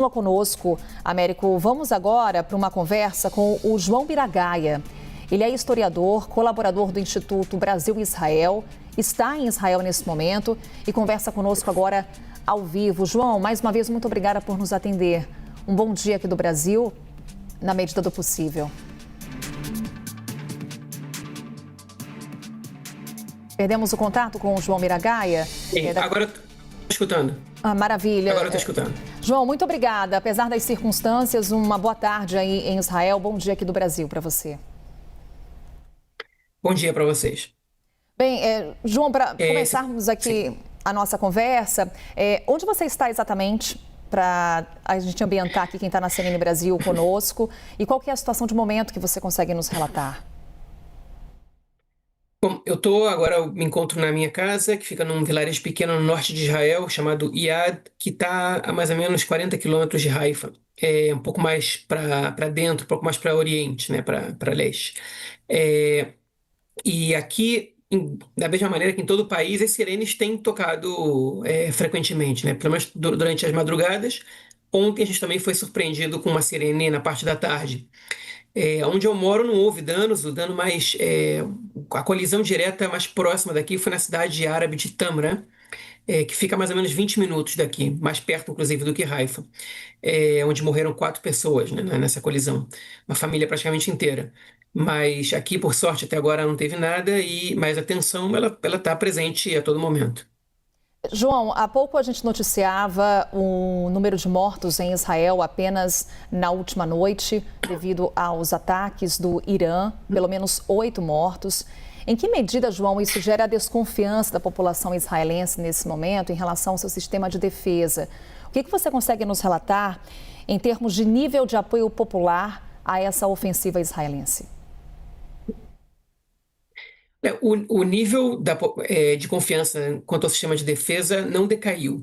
Continua conosco, Américo. Vamos agora para uma conversa com o João Miragaia. Ele é historiador, colaborador do Instituto Brasil-Israel, está em Israel nesse momento e conversa conosco agora ao vivo. João, mais uma vez, muito obrigada por nos atender. Um bom dia aqui do Brasil, na medida do possível. Perdemos o contato com o João Miragaia. Agora estou escutando. Maravilha. Agora estou escutando. João, muito obrigada. Apesar das circunstâncias, uma boa tarde aí em Israel. Bom dia aqui do Brasil para você. Bom dia para vocês. Bem, João, para começarmos aqui a nossa conversa, onde você está exatamente para a gente ambientar aqui quem está na CNN Brasil conosco e qual que é a situação de momento que você consegue nos relatar? Bom, eu me encontro na minha casa, que fica num vilarejo pequeno no norte de Israel, chamado Iad, que está a mais ou menos 40 quilômetros de Haifa. Um pouco mais para dentro, um pouco mais para oriente, né, para leste. E aqui, da mesma maneira que em todo o país, as sirenes têm tocado frequentemente, né, pelo menos durante as madrugadas. Ontem a gente também foi surpreendido com uma sirene na parte da tarde. Onde eu moro não houve danos, a colisão direta mais próxima daqui foi na cidade árabe de Tamra, que fica a mais ou menos 20 minutos daqui, mais perto inclusive do que Haifa, onde morreram 4 pessoas, né, nessa colisão, uma família praticamente inteira. Mas aqui, por sorte, até agora não teve nada, mas a tensão ela está presente a todo momento. João, há pouco a gente noticiava o número de mortos em Israel apenas na última noite, devido aos ataques do Irã, pelo menos 8 mortos. Em que medida, João, isso gera a desconfiança da população israelense nesse momento em relação ao seu sistema de defesa? O que você consegue nos relatar em termos de nível de apoio popular a essa ofensiva israelense? O nível de confiança quanto ao sistema de defesa não decaiu,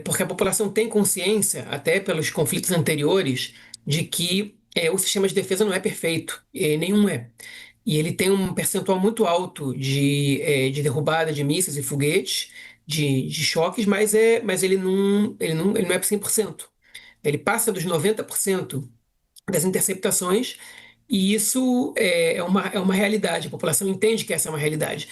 porque a população tem consciência, até pelos conflitos anteriores, de que o sistema de defesa não é perfeito, nenhum é. E ele tem um percentual muito alto de derrubada de mísseis e foguetes, de choques, mas ele não é 100%. Ele passa dos 90% das interceptações, e isso é uma realidade, a população entende que essa é uma realidade.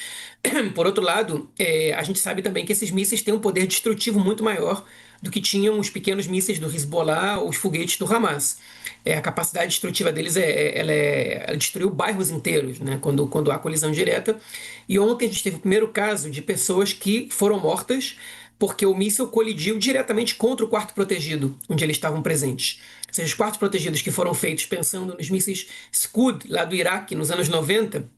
Por outro lado, a gente sabe também que esses mísseis têm um poder destrutivo muito maior do que tinham os pequenos mísseis do Hezbollah ou os foguetes do Hamas. A capacidade destrutiva deles ela destruiu bairros inteiros, né, quando há colisão direta. E ontem a gente teve o primeiro caso de pessoas que foram mortas porque o míssil colidiu diretamente contra o quarto protegido, onde eles estavam presentes. Ou seja, os quartos protegidos que foram feitos pensando nos mísseis Scud, lá do Iraque, nos anos 90,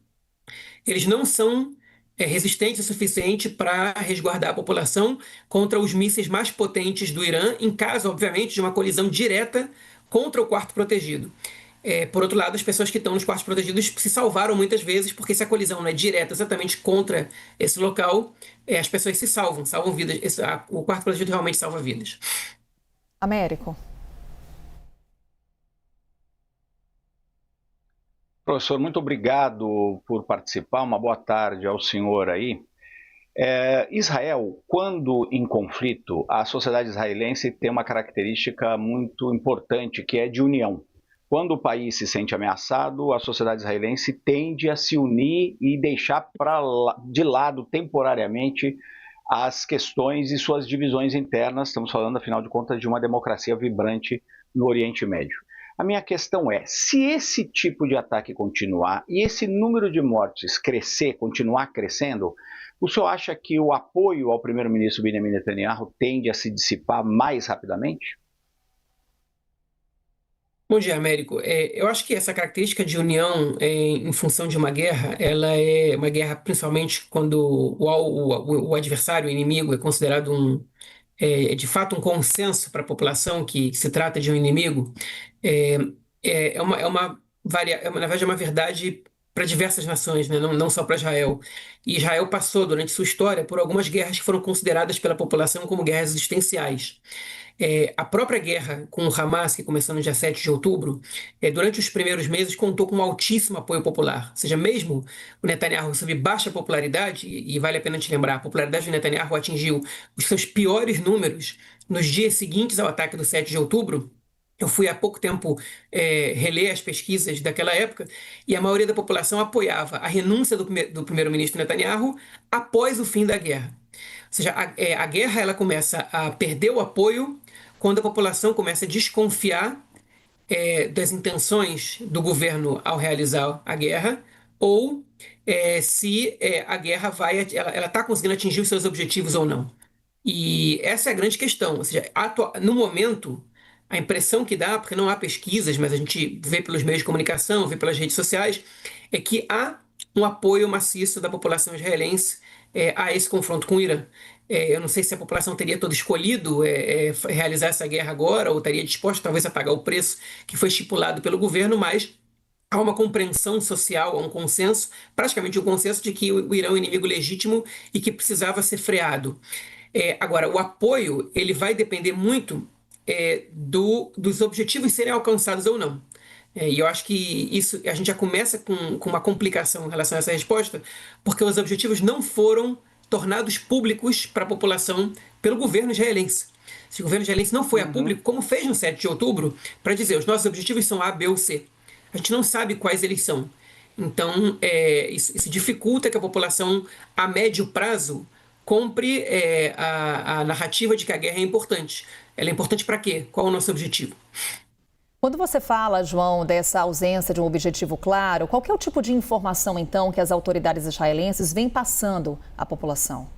eles não são resistentes o suficiente para resguardar a população contra os mísseis mais potentes do Irã, em caso, obviamente, de uma colisão direta contra o quarto protegido. Por outro lado, as pessoas que estão nos quartos protegidos se salvaram muitas vezes, porque se a colisão não é direta exatamente contra esse local, as pessoas salvam vidas. O quarto protegido realmente salva vidas. Américo. Professor, muito obrigado por participar. Uma boa tarde ao senhor aí. Israel, quando em conflito, a sociedade israelense tem uma característica muito importante, que é de união. Quando o país se sente ameaçado, a sociedade israelense tende a se unir e deixar de lado temporariamente as questões e suas divisões internas. Estamos falando, afinal de contas, de uma democracia vibrante no Oriente Médio. A minha questão é, se esse tipo de ataque continuar e esse número de mortes continuar crescendo, o senhor acha que o apoio ao primeiro-ministro Benjamin Netanyahu tende a se dissipar mais rapidamente? Bom dia, Américo. Eu acho que essa característica de união em função de uma guerra, ela é uma guerra principalmente quando o adversário, o inimigo, é considerado de fato um consenso para a população que se trata de um inimigo. Na verdade, é uma verdade para diversas nações, né? Não só para Israel. E Israel passou, durante sua história, por algumas guerras que foram consideradas pela população como guerras existenciais. A própria guerra com o Hamas, que começou no dia 7 de outubro, durante os primeiros meses contou com um altíssimo apoio popular. Ou seja, mesmo o Netanyahu sob baixa popularidade, e vale a pena te lembrar, a popularidade do Netanyahu atingiu os seus piores números nos dias seguintes ao ataque do 7 de outubro, eu fui há pouco tempo reler as pesquisas daquela época e a maioria da população apoiava a renúncia do primeiro-ministro Netanyahu após o fim da guerra. Ou seja, a guerra ela começa a perder o apoio quando a população começa a desconfiar das intenções do governo ao realizar a guerra, ou se a guerra ela está conseguindo atingir os seus objetivos ou não. E essa é a grande questão. Ou seja, no momento, a impressão que dá, porque não há pesquisas, mas a gente vê pelos meios de comunicação, vê pelas redes sociais, é que há um apoio maciço da população israelense a esse confronto com o Irã. Eu não sei se a população teria toda escolhido realizar essa guerra agora, ou estaria disposta talvez a pagar o preço que foi estipulado pelo governo, mas há uma compreensão social, há um consenso, praticamente um consenso de que o Irã é um inimigo legítimo e que precisava ser freado. Agora, o apoio ele vai depender muito dos objetivos serem alcançados ou não. E eu acho que isso a gente já começa com uma complicação em relação a essa resposta, porque os objetivos não foram tornados públicos para a população pelo governo israelense. Se o governo israelense não foi a público, como fez no 7 de outubro, para dizer os nossos objetivos são A, B ou C. A gente não sabe quais eles são. Então, isso dificulta que a população, a médio prazo, compre a narrativa de que a guerra é importante. Ela é importante para quê? Qual é o nosso objetivo? Quando você fala, João, dessa ausência de um objetivo claro, qual que é o tipo de informação, então, que as autoridades israelenses vêm passando à população?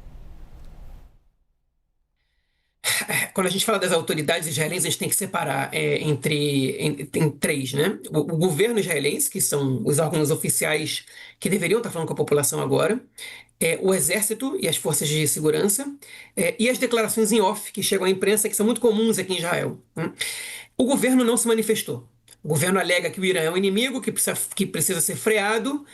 Quando a gente fala das autoridades israelenses, a gente tem que separar em três, né? O governo israelense, que são os órgãos oficiais que deveriam estar falando com a população agora, o exército e as forças de segurança, e as declarações em off que chegam à imprensa, que são muito comuns aqui em Israel, né? O governo não se manifestou. O governo alega que o Irã é um inimigo que precisa ser freado,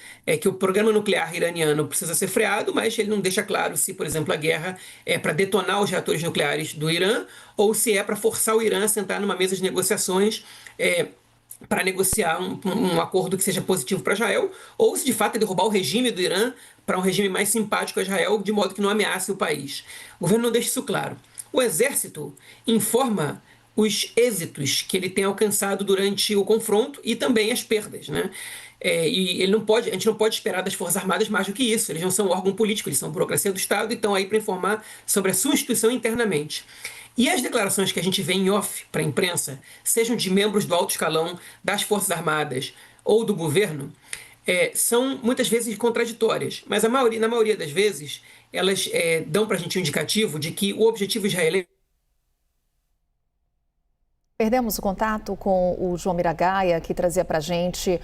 que o programa nuclear iraniano precisa ser freado, mas ele não deixa claro se, por exemplo, a guerra é para detonar os reatores nucleares do Irã ou se é para forçar o Irã a sentar numa mesa de negociações para negociar um acordo que seja positivo para Israel, ou se de fato é derrubar o regime do Irã para um regime mais simpático a Israel, de modo que não ameace o país. O governo não deixa isso claro. O exército informa os êxitos que ele tem alcançado durante o confronto e também as perdas, né? E a gente não pode esperar das Forças Armadas mais do que isso. Eles não são um órgão político, eles são burocracia do Estado e estão aí para informar sobre a sua instituição internamente. E as declarações que a gente vê em off para a imprensa, sejam de membros do alto escalão das Forças Armadas ou do governo, são muitas vezes contraditórias, mas na maioria das vezes elas dão para a gente um indicativo de que o objetivo israelense. Perdemos o contato com o João Miragaia, que trazia para a gente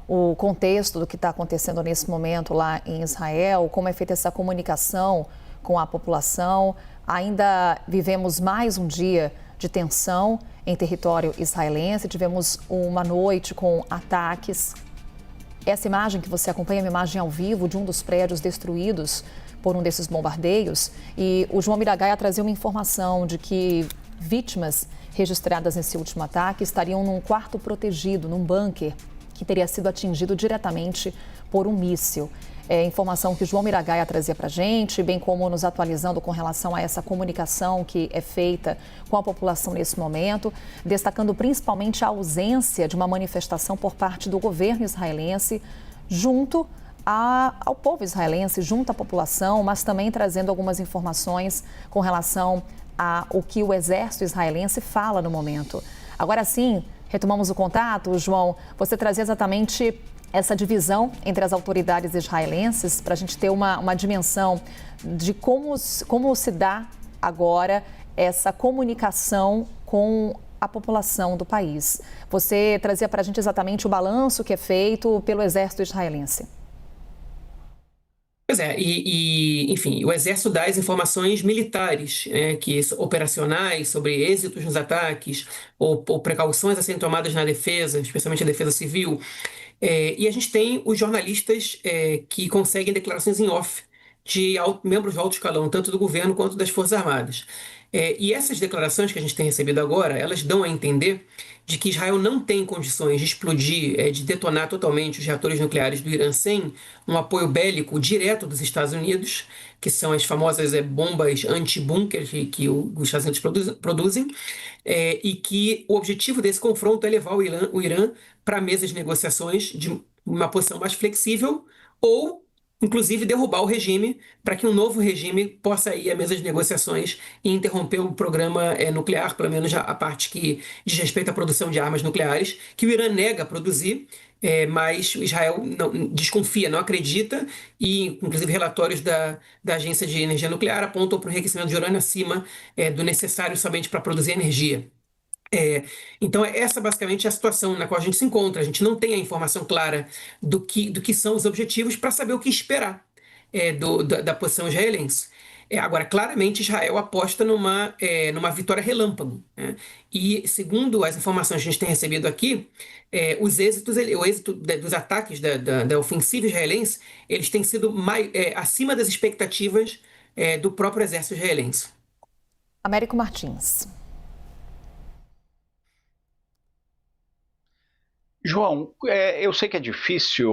o contexto do que está acontecendo nesse momento lá em Israel, como é feita essa comunicação com a população. Ainda vivemos mais um dia de tensão em território israelense, tivemos uma noite com ataques. Essa imagem que você acompanha é uma imagem ao vivo de um dos prédios destruídos por um desses bombardeios. E o João Miragaia trazia uma informação de que vítimas registradas nesse último ataque estariam num quarto protegido, num bunker, que teria sido atingido diretamente por um míssil. Informação que o João Miragaia trazia para a gente, bem como nos atualizando com relação a essa comunicação que é feita com a população nesse momento, destacando principalmente a ausência de uma manifestação por parte do governo israelense junto ao povo israelense, junto à população, mas também trazendo algumas informações com relação ao que o exército israelense fala no momento. Agora sim, retomamos o contato. João, você trazia exatamente essa divisão entre as autoridades israelenses para a gente ter uma dimensão de como se dá agora essa comunicação com a população do país. Você trazia para a gente exatamente o balanço que é feito pelo exército israelense. Pois é, enfim, o Exército dá as informações militares, operacionais, sobre êxitos nos ataques, ou precauções a serem tomadas na defesa, especialmente a defesa civil. E a gente tem os jornalistas que conseguem declarações em off de membros do alto escalão, tanto do governo quanto das Forças Armadas. E essas declarações que a gente tem recebido agora, elas dão a entender de que Israel não tem condições de explodir, de detonar totalmente os reatores nucleares do Irã sem um apoio bélico direto dos Estados Unidos, que são as famosas bombas anti-bunker que os Estados Unidos produzem, e que o objetivo desse confronto é levar o Irã para a mesa de negociações de uma posição mais flexível ou, inclusive, derrubar o regime para que um novo regime possa ir à mesa de negociações e interromper o programa nuclear, pelo menos a parte que diz respeito à produção de armas nucleares, que o Irã nega produzir, mas o Israel desconfia, não acredita, e inclusive relatórios da Agência de Energia Nuclear apontam para o enriquecimento de urânio acima do necessário somente para produzir energia. Então, essa basicamente é a situação na qual a gente se encontra. A gente não tem a informação clara do que são os objetivos para saber o que esperar da posição israelense. Agora, claramente, Israel aposta numa vitória relâmpago, né? E, segundo as informações que a gente tem recebido aqui, o êxito dos ataques da ofensiva israelense, eles têm sido acima das expectativas do próprio exército israelense. Américo Martins. João, eu sei que é difícil,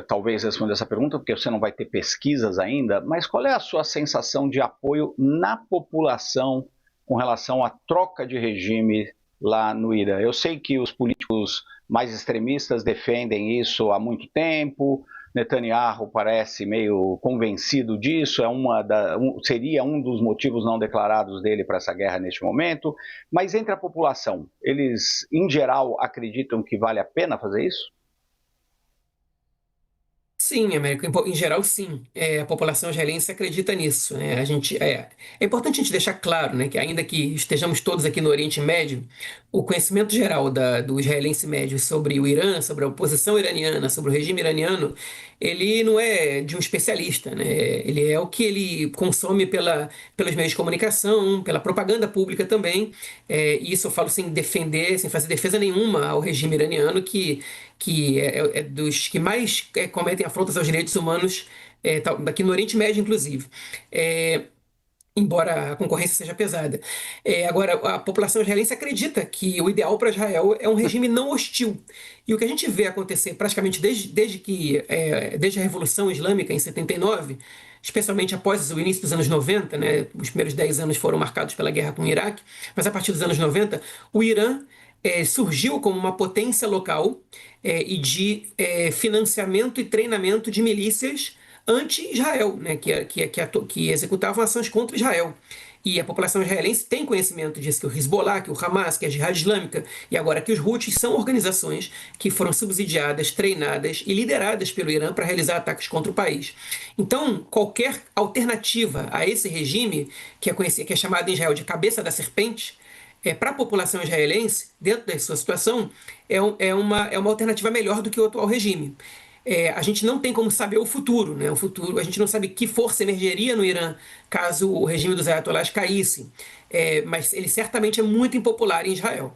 talvez, responder essa pergunta, porque você não vai ter pesquisas ainda, mas qual é a sua sensação de apoio na população com relação à troca de regime lá no Irã? Eu sei que os políticos mais extremistas defendem isso há muito tempo, Netanyahu parece meio convencido disso, seria um dos motivos não declarados dele para essa guerra neste momento, mas entre a população, eles em geral acreditam que vale a pena fazer isso? Sim, Américo, em geral, sim. A população israelense acredita nisso, né? É importante a gente deixar claro, né, que ainda que estejamos todos aqui no Oriente Médio, o conhecimento geral do israelense médio sobre o Irã, sobre a oposição iraniana, sobre o regime iraniano, ele não é de um especialista, né? Ele é o que ele consome pelos meios de comunicação, pela propaganda pública também. E isso eu falo sem fazer defesa nenhuma ao regime iraniano, que é dos que mais cometem afrontas aos direitos humanos, aqui no Oriente Médio, inclusive. Embora a concorrência seja pesada. Agora, a população israelense acredita que o ideal para Israel é um regime não hostil. E o que a gente vê acontecer praticamente desde a Revolução Islâmica em 79, especialmente após o início dos anos 90, né, os primeiros 10 anos foram marcados pela guerra com o Iraque, mas a partir dos anos 90, o Irã surgiu como uma potência local e de financiamento e treinamento de milícias anti-Israel, né, que executavam ações contra Israel. E a população israelense tem conhecimento disso, que o Hezbollah, que o Hamas, que a Jihad Islâmica e agora que os Houthis são organizações que foram subsidiadas, treinadas e lideradas pelo Irã para realizar ataques contra o país. Então, qualquer alternativa a esse regime, que é chamado em Israel de cabeça da serpente, para a população israelense, dentro da sua situação, é uma alternativa melhor do que o atual regime. A gente não tem como saber o futuro, né? A gente não sabe que força emergeria no Irã caso o regime dos ayatollahs caísse, mas ele certamente é muito impopular em Israel.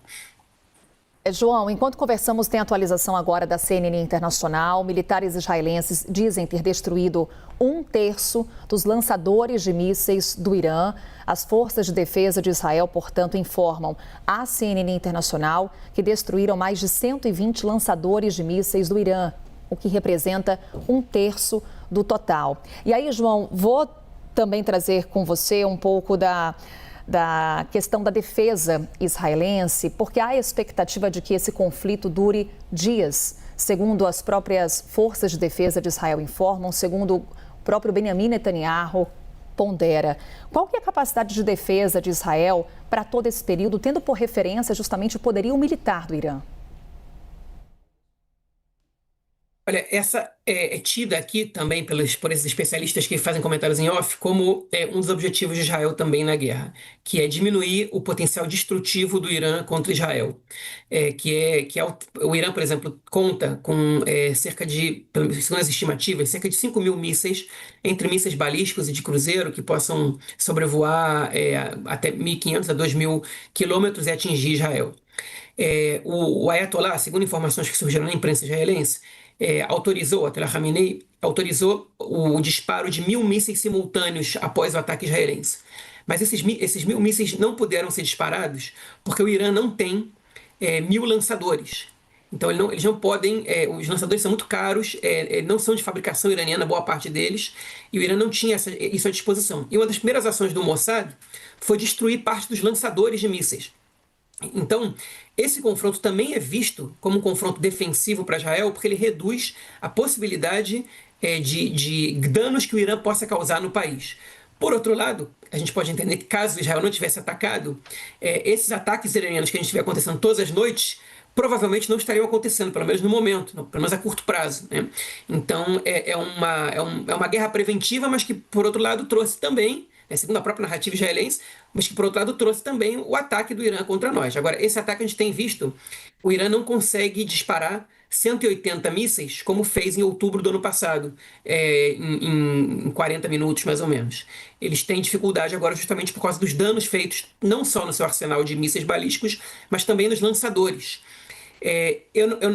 João, enquanto conversamos, tem atualização agora da CNN Internacional. Militares israelenses dizem ter destruído 1/3 dos lançadores de mísseis do Irã. As forças de defesa de Israel, portanto, informam à CNN Internacional que destruíram mais de 120 lançadores de mísseis do Irã, o que representa 1/3 do total. E aí, João, vou também trazer com você um pouco da questão da defesa israelense, porque há a expectativa de que esse conflito dure dias, segundo as próprias forças de defesa de Israel informam, segundo o próprio Benjamin Netanyahu pondera. Qual que é a capacidade de defesa de Israel para todo esse período, tendo por referência justamente o poderio militar do Irã? Olha, essa é tida aqui também por esses especialistas que fazem comentários em off como um dos objetivos de Israel também na guerra, que é diminuir o potencial destrutivo do Irã contra Israel. O Irã, por exemplo, conta com segundo as estimativas, cerca de 5.000 mísseis, entre mísseis balísticos e de cruzeiro, que possam sobrevoar até 1.500 a 2.000 quilômetros e atingir Israel. O Ayatollah, segundo informações que surgiram na imprensa israelense, Ayatollah Khamenei autorizou o disparo de 1.000 mísseis simultâneos após o ataque israelense. Mas esses 1.000 mísseis não puderam ser disparados porque o Irã não tem 1.000 lançadores. Então eles não podem, os lançadores são muito caros, não são de fabricação iraniana, boa parte deles, e o Irã não tinha isso à disposição. E uma das primeiras ações do Mossad foi destruir parte dos lançadores de mísseis. Então, esse confronto também é visto como um confronto defensivo para Israel, porque ele reduz a possibilidade de danos que o Irã possa causar no país. Por outro lado, a gente pode entender que caso Israel não tivesse atacado, esses ataques iranianos que a gente vê acontecendo todas as noites, provavelmente não estariam acontecendo, pelo menos no momento, pelo menos a curto prazo, né? Então, é uma guerra preventiva, mas que, por outro lado, trouxe também, segundo a própria narrativa israelense, mas que, por outro lado, trouxe também o ataque do Irã contra nós. Agora, esse ataque a gente tem visto, o Irã não consegue disparar 180 mísseis, como fez em outubro do ano passado, em 40 minutos, mais ou menos. Eles têm dificuldade agora justamente por causa dos danos feitos, não só no seu arsenal de mísseis balísticos, mas também nos lançadores.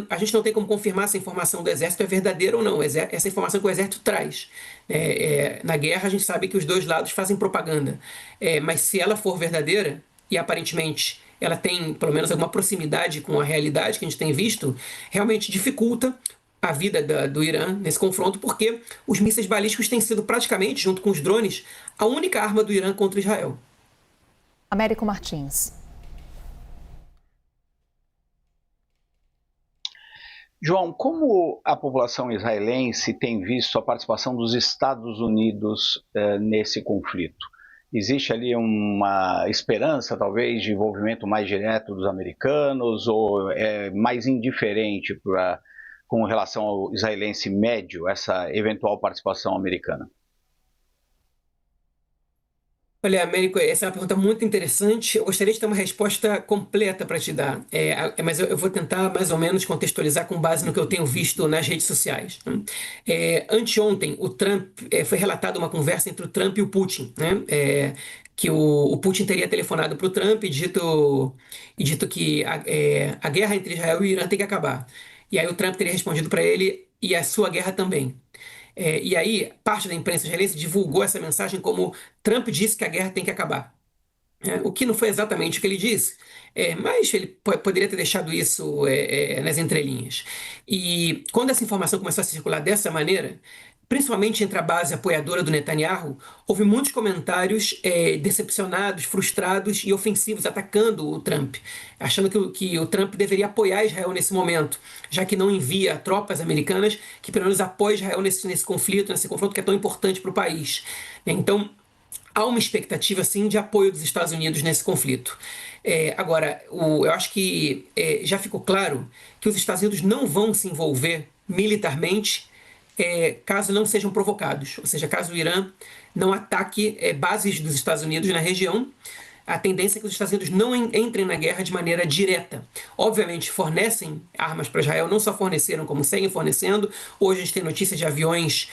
A gente não tem como confirmar se a informação do Exército é verdadeira ou não. Essa informação que o Exército traz. Na guerra, a gente sabe que os dois lados fazem propaganda. Mas se ela for verdadeira, e aparentemente ela tem pelo menos alguma proximidade com a realidade que a gente tem visto, realmente dificulta a vida do Irã nesse confronto, porque os mísseis balísticos têm sido praticamente, junto com os drones, a única arma do Irã contra Israel. Américo Martins. João, como a população israelense tem visto a participação dos Estados Unidos nesse conflito? Existe ali uma esperança, talvez, de envolvimento mais direto dos americanos ou é mais indiferente com relação ao israelense médio, essa eventual participação americana? Olha, Américo, essa é uma pergunta muito interessante. Eu gostaria de ter uma resposta completa para te dar, mas eu vou tentar mais ou menos contextualizar com base no que eu tenho visto nas redes sociais. Anteontem, o Trump, foi relatada uma conversa entre o Trump e o Putin, né? Que o Putin teria telefonado para o Trump e dito que a guerra entre Israel e o Irã tem que acabar. E aí o Trump teria respondido para ele, e a sua guerra também. E aí, parte da imprensa israelense divulgou essa mensagem como Trump disse que a guerra tem que acabar. O que não foi exatamente o que ele disse, mas ele poderia ter deixado isso nas entrelinhas. E quando essa informação começou a circular dessa maneira, principalmente entre a base apoiadora do Netanyahu, houve muitos comentários decepcionados, frustrados e ofensivos atacando o Trump, achando que o Trump deveria apoiar Israel nesse momento, já que não envia tropas americanas que pelo menos apoiem Israel nesse conflito, nesse confronto que é tão importante para o país. Então, há uma expectativa, sim, de apoio dos Estados Unidos nesse conflito. Agora, eu acho que já ficou claro que os Estados Unidos não vão se envolver militarmente caso não sejam provocados, ou seja, caso o Irã não ataque bases dos Estados Unidos na região. A tendência é que os Estados Unidos não entrem na guerra de maneira direta. Obviamente, fornecem armas para Israel, não só forneceram, como seguem fornecendo. Hoje a gente tem notícias de aviões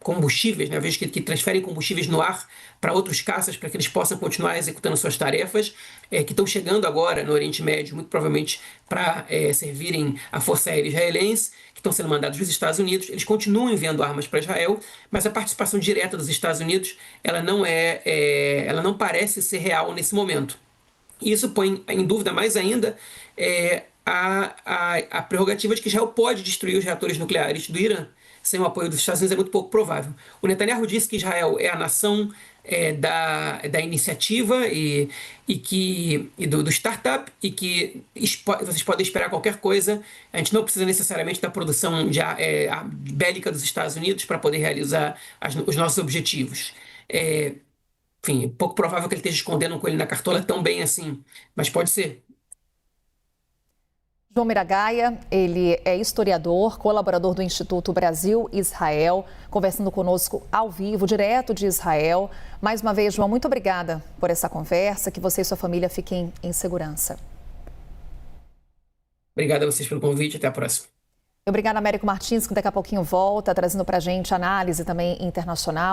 combustíveis, né? Que transferem combustíveis no ar para outros caças, para que eles possam continuar executando suas tarefas, que estão chegando agora no Oriente Médio, muito provavelmente para servirem a Força Aérea Israelense, que estão sendo mandados dos Estados Unidos. Eles continuam enviando armas para Israel, mas a participação direta dos Estados Unidos ela não parece ser real nesse momento. E isso põe em dúvida mais ainda a prerrogativa de que Israel pode destruir os reatores nucleares do Irã. Sem o apoio dos Estados Unidos é muito pouco provável. O Netanyahu disse que Israel é a nação da iniciativa e do startup, e que vocês podem esperar qualquer coisa. A gente não precisa necessariamente da produção bélica dos Estados Unidos para poder realizar os nossos objetivos. Enfim, pouco provável que ele esteja escondendo um coelho na cartola tão bem assim, mas pode ser. João Miragaia, ele é historiador, colaborador do Instituto Brasil-Israel, conversando conosco ao vivo, direto de Israel. Mais uma vez, João, muito obrigada por essa conversa, que você e sua família fiquem em segurança. Obrigado a vocês pelo convite, até a próxima. Obrigada, Américo Martins, que daqui a pouquinho volta, trazendo para a gente análise também internacional.